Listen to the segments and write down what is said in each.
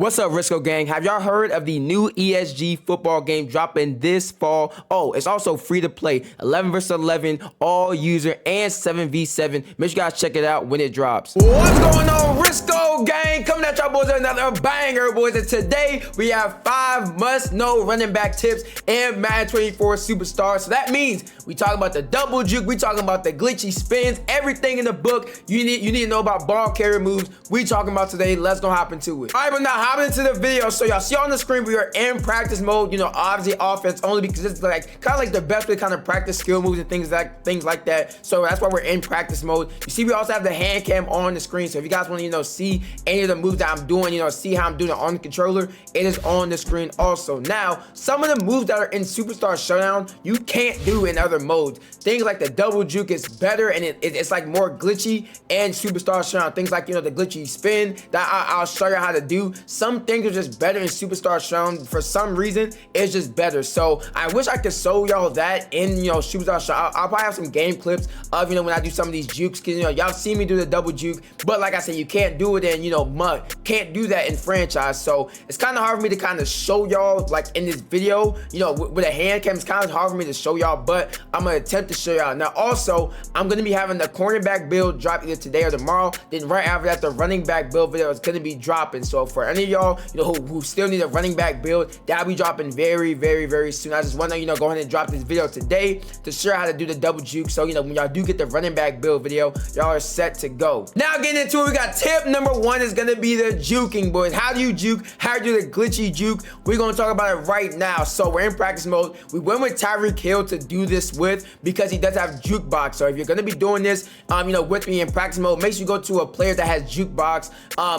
What's up, Jurisco gang? Have y'all heard of the new ESG football game dropping this fall? Oh, it's also free to play. 11 versus 11, all user, and 7v7. Make sure you guys check it out when it drops. What's going on, Jurisco gang? Coming at y'all boys with another banger, boys. And today we have 5 must-know running back tips and Madden 24 superstars. So that means we talking about the double juke, we talking about the glitchy spins, everything in the book you need to know about ball carrier moves. We talking about today. Let's go hop into it. All right, but now hopping into the video. So y'all see on the screen we are in practice mode. You know, obviously offense only because it's like kind of like the best way to kind of practice skill moves and things like that. So that's why we're in practice mode. You see, we also have the hand cam on the screen. So if you guys want to see any of the moves that I'm doing, see how I'm doing it on the controller, it is on the screen also. Now, some of the moves that are in Superstar Showdown you can't do in other modes. Things like the double juke is better and it's like more glitchy and Superstar Showdown. Things like the glitchy spin that I'll show you how to do. Some things are just better in Superstar Showdown. For some reason, it's just better. So I wish I could show y'all that in Superstar Showdown. I'll probably have some game clips of when I do some of these jukes, because y'all see me do the double juke, but like I said, you can't do it in mud. Can't do that in franchise. So it's kind of hard for me to kind of show y'all like in this video. With a hand cam, it's kind of hard for me to show y'all, but I'm gonna attempt to show y'all. Now also, I'm gonna be having the cornerback build drop either today or tomorrow. Then right after that, the running back build video is gonna be dropping. So for any of y'all who still need a running back build, that'll be dropping very, very, very soon. I just want to go ahead and drop this video today to show how to do the double juke. So when y'all do get the running back build video, y'all are set to go. Now getting into it, we got tip number 1 is gonna be the juking, boys. How do you juke? How do you do the glitchy juke? We're gonna talk about it right now. So we're in practice mode. We went with Tyreek Hill to do this with because he does have jukebox. So if you're gonna be doing this, with me in practice mode, make sure you go to a player that has jukebox,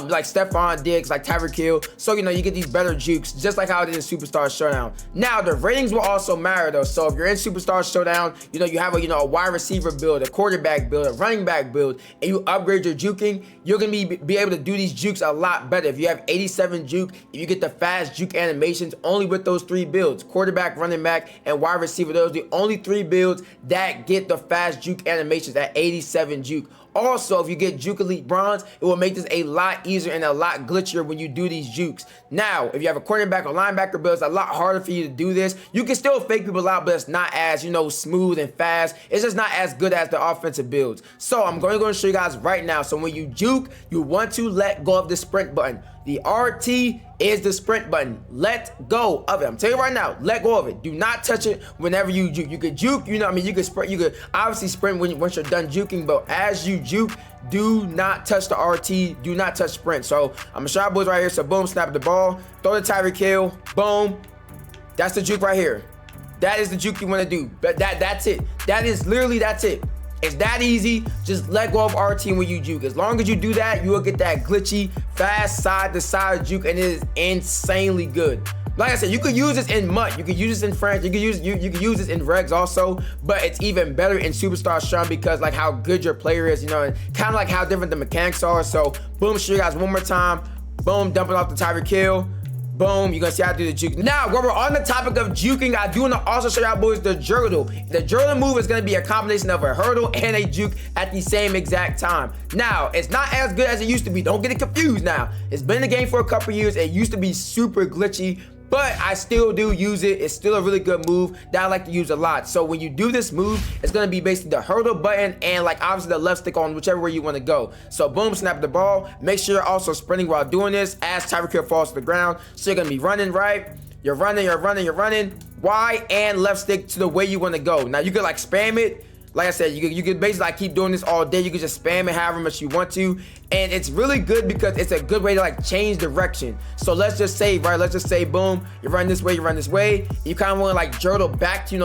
like Stephon Diggs, like Tyreek Hill. So you get these better jukes, just like how it is in Superstar Showdown. Now the ratings will also matter though. So if you're in Superstar Showdown, you have a wide receiver build, a quarterback build, a running back build, and you upgrade your juking, you're gonna be able to do these jukes a lot better. If you have 87 juke, if you get the fast juke animations only with those 3 builds, quarterback, running back, and wide receiver, those are the only 3 builds that get the fast juke animations at 87 juke. Also, if you get Juke Elite Bronze, it will make this a lot easier and a lot glitchier when you do these jukes. Now, if you have a cornerback or linebacker build, it's a lot harder for you to do this. You can still fake people out, but it's not as, smooth and fast. It's just not as good as the offensive builds. So I'm going to show you guys right now. So when you juke, you want to let go of the sprint button. The RT is the sprint button. Let go of it. I'm telling you right now, let go of it. Do not touch it whenever you juke. You could juke, you could sprint. You could obviously sprint once you're done juking, but as you juke, do not touch the RT. Do not touch sprint. So I'm gonna show you boys right here. So boom, snap the ball, throw the Tyreek Hill, boom. That's the juke right here. That is the juke you want to do. But that's it. That's it. It's that easy. Just let go of RT when you juke. As long as you do that, you will get that glitchy, fast side-to-side juke, and it is insanely good. Like I said, you could use this in MUT, you could use this in French, you could use this in Regs also, but it's even better in Superstar Showdown because like how good your player is, and kind of like how different the mechanics are. So boom, show you guys one more time. Boom, dumping off the Tyreek Hill. Boom, you're gonna see how to do the juke. Now, while we're on the topic of juking, I do want to also show y'all boys the Jurdle. The Jurdle move is gonna be a combination of a hurdle and a juke at the same exact time. Now, it's not as good as it used to be. Don't get it confused now. It's been in the game for a couple years. It used to be super glitchy, but I still do use it. It's still a really good move that I like to use a lot. So when you do this move, it's gonna be basically the hurdle button and like obviously the left stick on whichever way you wanna go. So boom, snap the ball. Make sure you're also sprinting while doing this as Tyreek Hill falls to the ground. So you're gonna be running right. You're running. Y and left stick to the way you wanna go. Now you could like spam it. Like I said, you could basically like keep doing this all day. You could just spam it however much you want to. And it's really good because it's a good way to like change direction. So let's just say, boom, you run this way, You kind of want to like jurdle back to,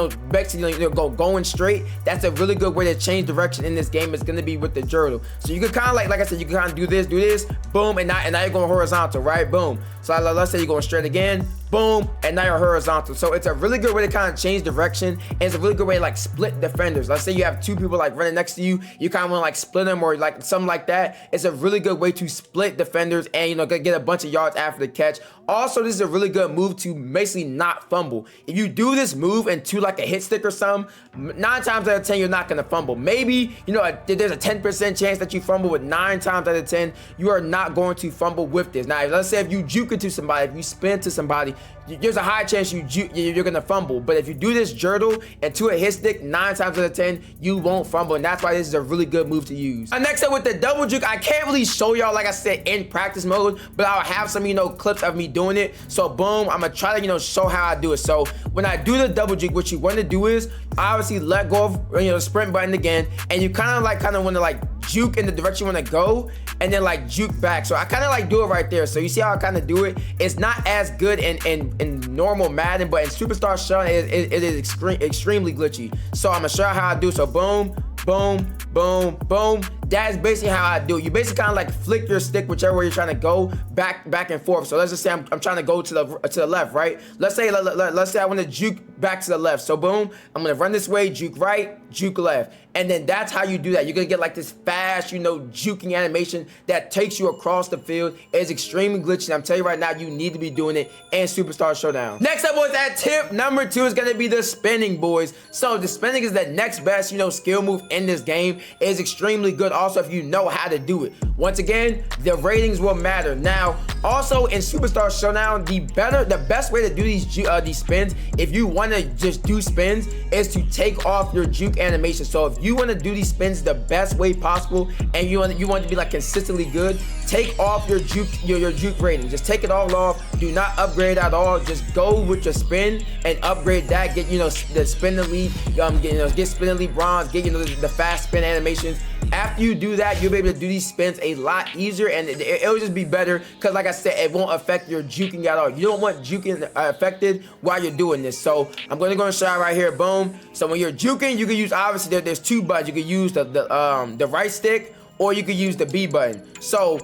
going straight. That's a really good way to change direction in this game. It's going to be with the jurdle. So you could kind of like I said, you can kind of do this, boom, and now you're going horizontal, right? Boom. So let's say you're going straight again, boom, and now you're horizontal. So it's a really good way to kind of change direction, and it's a really good way to like split defenders. Let's say you have 2 people like running next to you, you kind of want to like split them or like something like that. It's a really good way to split defenders and, you know, get a bunch of yards after the catch. Also, this is a really good move to basically not fumble. If you do this move into like a hit stick or something, 9 times out of 10, you're not going to fumble. Maybe, you know, there's a 10% chance that you fumble, but 9 times out of 10, you are not going to fumble with this. Now, let's say if you juke into somebody, if you spin to somebody, there's a high chance you're going to fumble. But if you do this jurtle into a hit stick, 9 times out of 10, you won't fumble. And that's why this is a really good move to use. Next up with the double juke, I can't really show y'all, like I said, in practice mode, but I'll have some, you know, clips of me doing it. So boom, I'm gonna try to, you know, show how I do it. So when I do the double juke, what you want to do is obviously let go of, you know, the sprint button again, and you kind of want to like juke in the direction you want to go, and then like juke back. So I kind of like do it right there. So you see how I kind of do it? It's not as good in normal Madden, but in Superstar Showdown, it is extremely glitchy. So I'm gonna show you how I do. So boom, boom, boom, boom. That's basically how I do it. You basically kind of like flick your stick whichever way you're trying to go, back and forth. So let's just say I'm trying to go to the left, right? Let's say I want to juke back to the left. So boom, I'm gonna run this way, juke right, juke left, and then that's how you do that. You're gonna get like this fast, you know, juking animation that takes you across the field. It's extremely glitchy. I'm telling you right now, you need to be doing it in Superstar Showdown. Next up, boys, at tip number 2 is gonna be the spinning, boys. So the spinning is the next best, you know, skill move in this game. It is extremely good. Also, if you know how to do it. Once again, the ratings will matter. Now, also in Superstar Showdown, the best way to do these spins, if you want to just do spins, is to take off your juke animation. So if you want to do these spins the best way possible, and you want to be like consistently good, take off your juke rating. Just take it all off. Do not upgrade at all. Just go with your spin and upgrade that. Get, you know, the spin elite, get spin elite bronze. Get, you know, the fast spin animations. After you do that, you'll be able to do these spins a lot easier, and it'll just be better because, like I said, it won't affect your juking at all. You don't want juking affected while you're doing this. So I'm going to go and show you right here. Boom. So when you're juking, you can use, obviously there's 2 buttons. You can use the right stick, or you can use the B button. So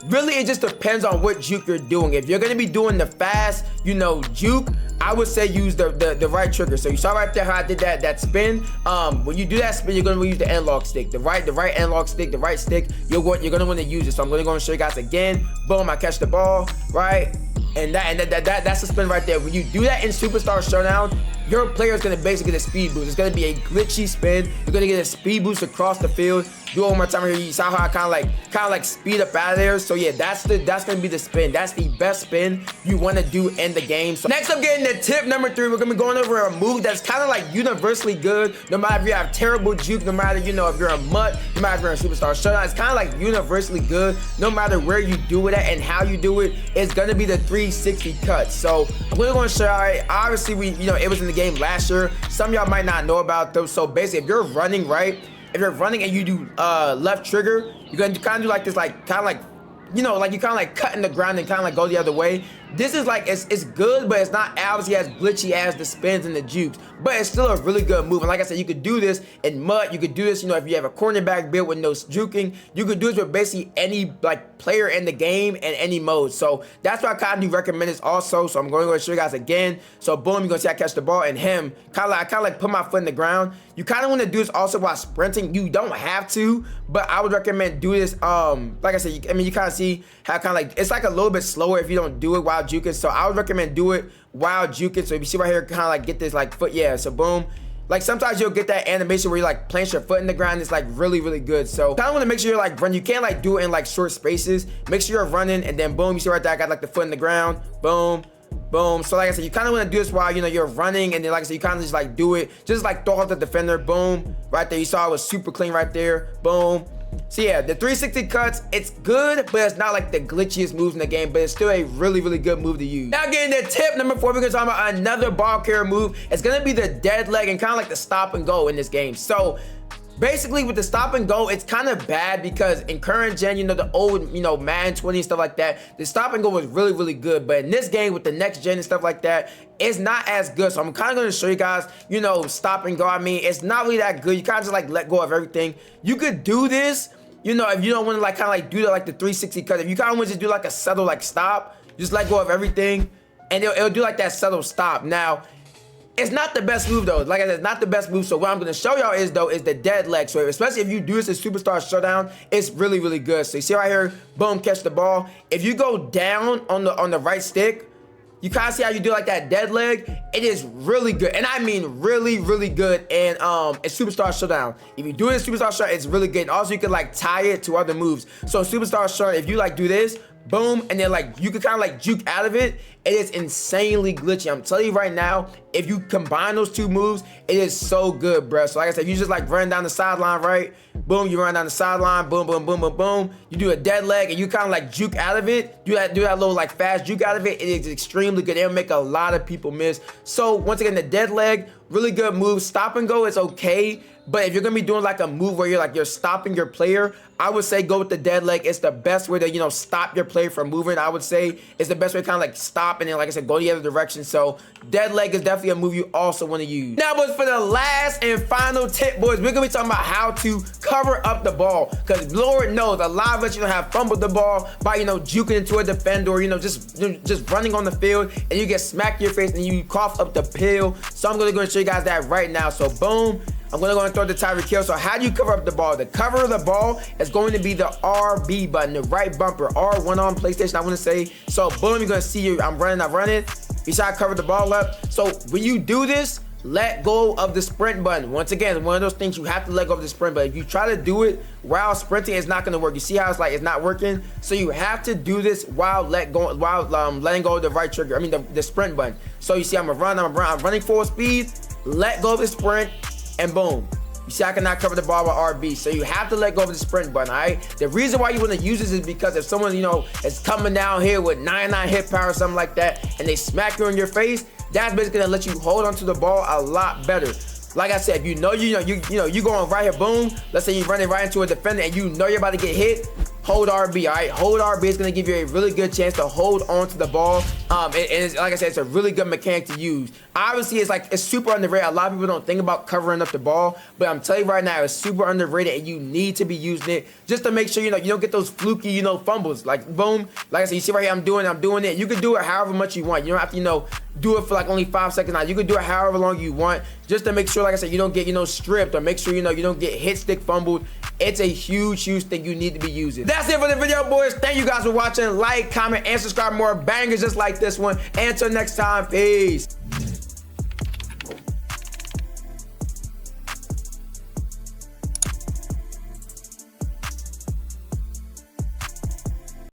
really, it just depends on what juke you're doing. If you're going to be doing the fast, you know, juke, I would say use the right trigger. So you saw right there how I did that spin. When you do that spin, you're gonna use the analog stick, the right analog stick, the right stick. You're gonna want to use it. So I'm gonna go and show you guys again. Boom, I catch the ball, right? And that's the spin right there. When you do that in Superstar Showdown, your player is gonna basically get a speed boost. It's gonna be a glitchy spin. You're gonna get a speed boost across the field. Do it one more time here. You saw how I kind of like speed up out of there. So yeah, that's gonna be the spin. That's the best spin you want to do in the game. So next up, getting the tip number 3, we're gonna be going over a move that's kind of like universally good. No matter if you have terrible juke, no matter, you know, if you're a mutt, no matter if you're in Superstar Showdown, it's kind of like universally good. No matter where you do it at and how you do it, it's gonna be the 360 cut. So I'm gonna go and show you. Obviously, it was in the game last year. Some of y'all might not know about those. So basically, if you're running right. If you're running and you do left trigger, you're gonna kind of do like this, like kind of like, you know, like you kind of like cut in the ground and kind of like go the other way. This is like, it's good, but it's not obviously as glitchy as the spins and the jukes, but it's still a really good move. And like I said, you could do this in mud. You could do this, you know, if you have a cornerback build with no juking, you could do this with basically any like player in the game and any mode. So that's why I kind of do recommend this also. So I'm going to show you guys again. So boom, you're gonna see I catch the ball, and him I kind of like put my foot in the ground. You kind of want to do this also while sprinting. You don't have to, but I would recommend do this. Like I said, you kind of see how kind of like it's like a little bit slower if you don't do it while juking. So I would recommend do it while juking. So if you see right here, kind of like get this like foot, yeah. So boom. Like sometimes you'll get that animation where you like plant your foot in the ground. It's like really, really good. So kind of want to make sure you're like run. You can't like do it in like short spaces. Make sure you're running, and then boom, you see right there, I got like the foot in the ground. Boom. Boom. So like I said, you kind of want to do this while, you know, you're running, and then like I said, you kind of just like do it, just like throw out the defender. Boom. Right there, you saw it was super clean right there. Boom. So yeah, the 360 cuts, it's good, but it's not like the glitchiest moves in the game, but it's still a really, really good move to use. Now getting the tip number 4, we're gonna talk about another ball carrier move. It's gonna be the dead leg and kind of like the stop and go in this game. So basically with the stop and go, it's kind of bad because in current gen, you know, the old, you know, Madden 20 and stuff like that, the stop and go was really, really good. But in this game with the next gen and stuff like that, it's not as good. So I'm kind of going to show you guys, you know, stop and go. I mean, it's not really that good. You kind of just like let go of everything. You could do this, you know, if you don't want to like kind of like do like the 360 cut. If you kind of want to just do like a subtle like stop, just let go of everything, and it'll do like that subtle stop. Now, It's not the best move though. Like I said, it's not the best move. So what I'm gonna show y'all is the dead leg. So especially if you do this in Superstar Showdown, it's really, really good. So you see right here, boom, catch the ball. If you go down on the right stick, you kind of see how you do like that dead leg. It is really good, and I mean really, really good. And it's Superstar Showdown. If you do it in Superstar Showdown, it's really good. And also, you can like tie it to other moves. So in Superstar Showdown, if you like do this, boom, and then like you can kind of like juke out of it. It is insanely glitchy. I'm telling you right now, if you combine those two moves, it is so good, bro. So like I said, if you just like run down the sideline, right? Boom, you run down the sideline, boom, boom, boom, boom, boom. You do a dead leg and you kind of like juke out of it. Do that little like fast juke out of it. It is extremely good. It'll make a lot of people miss. So once again, the dead leg, really good move. Stop and go is okay. But if you're gonna be doing like a move where you're stopping your player, I would say go with the dead leg. It's the best way to, you know, stop your player from moving. I would say it's the best way to kind of like stop and then, like I said, go the other direction. So dead leg is definitely a move you also want to use. Now, boys, for the last and final tip, boys, we're gonna be talking about how to cover up the ball. Because Lord knows a lot of us, you know, have fumbled the ball by, you know, juking into a defender, or, you know, just running on the field, and you get smacked in your face and you cough up the pill. So I'm gonna go and show you guys that right now. So boom. I'm gonna go and throw the Tyreek Hill. So how do you cover up the ball? The cover of the ball is going to be the RB button, the right bumper, R1 on PlayStation, I wanna say. So boom, you're gonna see you, I'm running. You see how I covered the ball up? So when you do this, let go of the sprint button. Once again, it's one of those things you have to let go of the sprint button. If you try to do it while sprinting, it's not gonna work. You see how it's like it's not working? So you have to do this while letting go of the right trigger. I mean the sprint button. So you see I'm running full speed, let go of the sprint, and boom. You see I cannot cover the ball with RB. So you have to let go of the sprint button, all right? The reason why you want to use this is because if someone, you know, is coming down here with 99 hit power or something like that, and they smack you in your face, that's basically gonna let you hold onto the ball a lot better. Like I said, if you know you going right here, boom. Let's say you're running right into a defender and you know you're about to get hit. Hold RB, all right? Hold RB is gonna give you a really good chance to hold on to the ball. And it's, like I said, it's a really good mechanic to use. Obviously, it's super underrated. A lot of people don't think about covering up the ball, but I'm telling you right now, it's super underrated, and you need to be using it just to make sure you don't get those fluky, you know, fumbles. Like boom, like I said, you see right here, I'm doing it. You can do it however much you want. You don't have to, you know, do it for like only 5 seconds now. You can do it however long you want, just to make sure, like I said, you don't get, you know, stripped, or make sure, you know, you don't get hit stick fumbled. It's a huge thing you need to be using. That's it for the video, boys. Thank you guys for watching. Like, comment, and subscribe. More bangers just like this one. And until next time, peace.